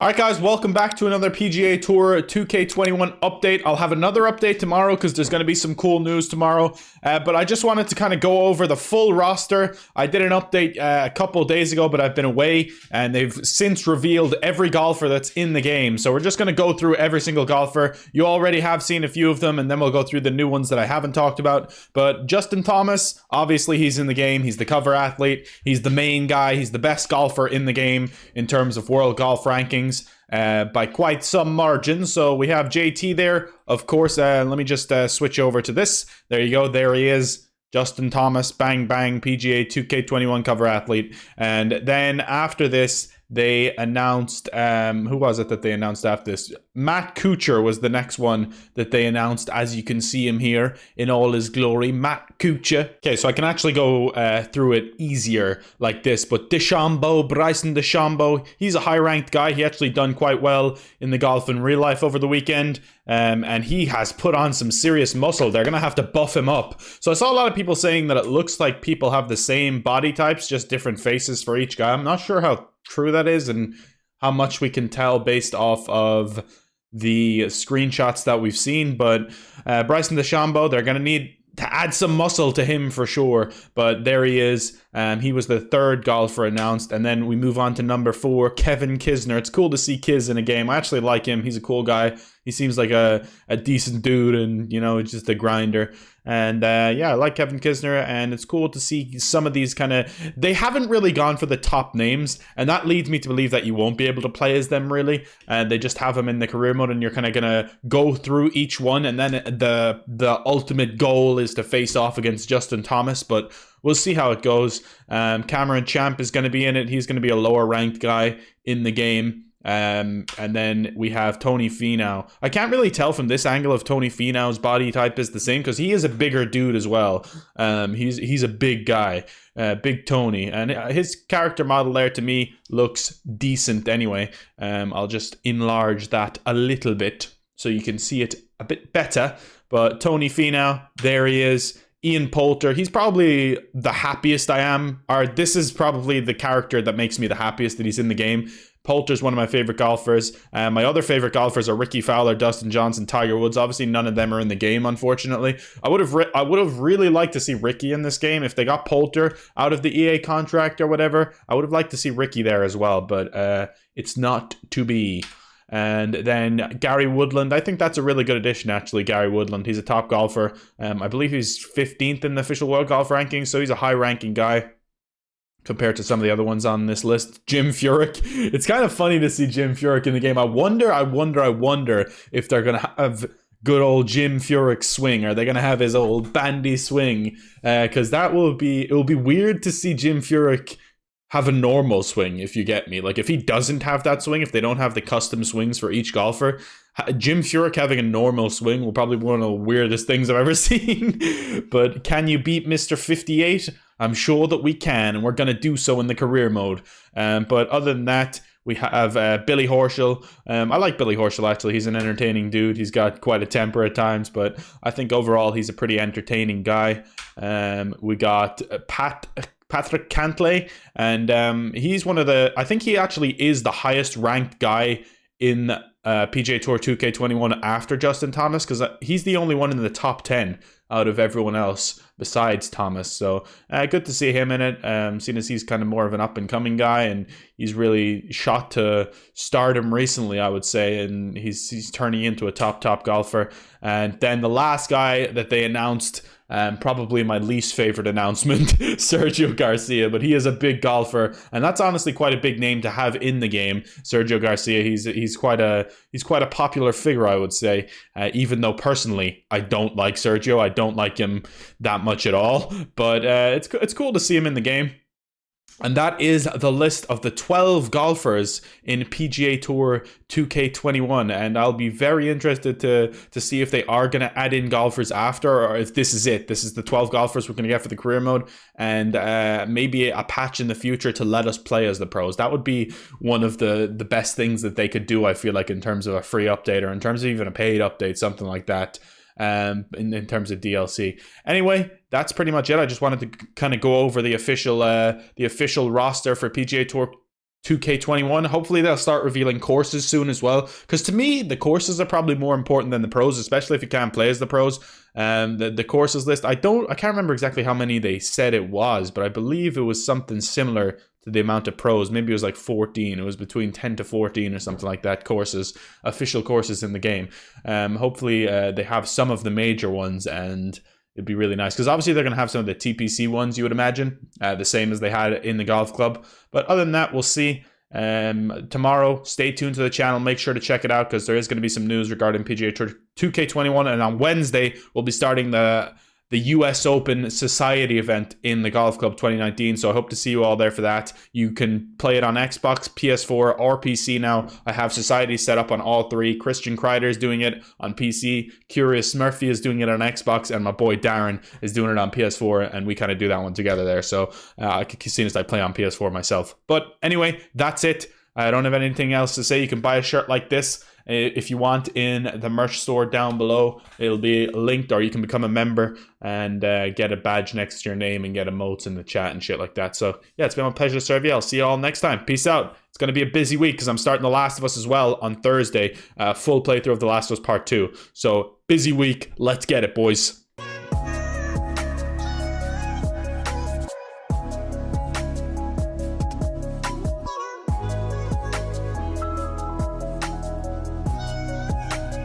Alright guys, welcome back to another PGA Tour 2K21 update. I'll have another update tomorrow because there's going to be some cool news tomorrow. But I just wanted to kind of go over the full roster. I did an update a couple of days ago, but I've been away and they've since revealed every golfer that's in the game. So we're just going to go through every single golfer. You already have seen a few of them, and then we'll go through the new ones that I haven't talked about. But Justin Thomas, obviously he's in the game. He's the cover athlete. He's the main guy. He's the best golfer in the game in terms of world golf rankings. By quite some margin. So we have JT there, of course. Let me just switch over to this. There you go. There he is. Justin Thomas, bang, bang, PGA 2K21 cover athlete. And then after this, they announced, who was it that they announced after this? Matt Kuchar was the next one that they announced, as you can see him here in all his glory. Matt Kuchar. Okay, so I can actually go through it easier like this. But Bryson DeChambeau, he's a high-ranked guy. He actually done quite well in the golf in real life over the weekend. And he has put on some serious muscle. They're going to have to buff him up. So I saw a lot of people saying that it looks like people have the same body types, just different faces for each guy. I'm not sure how true that is and how much we can tell based off of the screenshots that we've seen. But Bryson DeChambeau, they're going to need to add some muscle to him for sure. But there he is. He was the third golfer announced. And then we move on to number 4, Kevin Kisner. It's cool to see Kiz in a game. I actually like him. He's a cool guy. He seems like a decent dude and, you know, just a grinder. And yeah, I like Kevin Kisner, and it's cool to see some of these kind of... They haven't really gone for the top names, and that leads me to believe that you won't be able to play as them, really. And they just have them in the career mode, and you're kind of going to go through each one, and then the ultimate goal is to face off against Justin Thomas, but we'll see how it goes. Cameron Champ is going to be in it. He's going to be a lower-ranked guy in the game. And then we have Tony Finau. I can't really tell from this angle if Tony Finau's body type is the same because he is a bigger dude as well. He's a big guy, big Tony, and his character model there to me looks decent anyway. I'll just enlarge that a little bit so you can see it a bit better. But Tony Finau, there he is. Ian Poulter, he's probably the happiest I am, or this is probably the character that makes me the happiest that he's in the game. Poulter's one of my favorite golfers. My other favorite golfers are Rickie Fowler, Dustin Johnson, Tiger Woods. Obviously, none of them are in the game, unfortunately. I would have really liked to see Rickie in this game. If they got Poulter out of the EA contract or whatever, I would have liked to see Rickie there as well, but it's not to be. And then Gary Woodland, I think that's a really good addition, actually, Gary Woodland. He's a top golfer. I believe he's 15th in the official world golf rankings, so he's a high-ranking guy compared to some of the other ones on this list. Jim Furyk. It's kind of funny to see Jim Furyk in the game. I wonder if they're going to have good old Jim Furyk swing. Are they going to have his old bandy swing? Because it will be weird to see Jim Furyk have a normal swing, if you get me. Like, if he doesn't have that swing, if they don't have the custom swings for each golfer, Jim Furyk having a normal swing will probably be one of the weirdest things I've ever seen. But can you beat Mr. 58? I'm sure that we can, and we're going to do so in the career mode. But other than that, we have Billy Horschel. I like Billy Horschel, actually. He's an entertaining dude. He's got quite a temper at times, but I think overall he's a pretty entertaining guy. We got Patrick Cantlay, and he's one of the... I think he actually is the highest ranked guy in PGA Tour 2K21 after Justin Thomas, because he's the only one in the top 10 out of everyone else besides Thomas. So good to see him in it, seeing as he's kind of more of an up-and-coming guy, and he's really shot to stardom recently, I would say, and he's turning into a top golfer. And then the last guy that they announced, probably my least favorite announcement, Sergio Garcia, but he is a big golfer, and that's honestly quite a big name to have in the game. Sergio Garcia, he's quite a popular figure, I would say, even though personally I don't like Sergio. I don't like him that much at all, but it's cool to see him in the game. And that is the list of the 12 golfers in PGA Tour 2K21. And I'll be very interested to see if they are going to add in golfers after, or if this is it. This is the 12 golfers we're going to get for the career mode, and maybe a patch in the future to let us play as the pros. That would be one of the best things that they could do, I feel like, in terms of a free update, or in terms of even a paid update, something like that. In terms of DLC. Anyway, that's pretty much it. I just wanted to kind of go over the official roster for PGA Tour 2K21. Hopefully they'll start revealing courses soon as well, because to me the courses are probably more important than the pros, especially if you can't play as the pros. The courses list, I can't remember exactly how many they said it was, but I believe it was something similar to the amount of pros. Maybe it was like 14. It was between 10 to 14 or something like that, courses, official courses in the game. Hopefully they have some of the major ones, and it'd be really nice, because obviously they're going to have some of the TPC ones, you would imagine, the same as they had in the golf club. But other than that, we'll see. Tomorrow, stay tuned to the channel. Make sure to check it out, because there is going to be some news regarding PGA Tour 2K21. And on Wednesday, we'll be starting the US Open Society event in the Golf Club 2019. So I hope to see you all there for that. You can play it on Xbox, PS4, or PC now. I have Society set up on all three. Christian Cryder is doing it on PC. Curious Murphy is doing it on Xbox. And my boy Darren is doing it on PS4. And we kind of do that one together there. So I can see as I play on PS4 myself. But anyway, that's it. I don't have anything else to say. You can buy a shirt like this if you want in the merch store down below. It'll be linked, or you can become a member and get a badge next to your name and get emotes in the chat and shit like that. So yeah, it's been my pleasure to serve you. I'll see you all next time. Peace out. It's going to be a busy week because I'm starting The Last of Us as well on Thursday. Full playthrough of The Last of Us Part 2. So busy week. Let's get it, boys.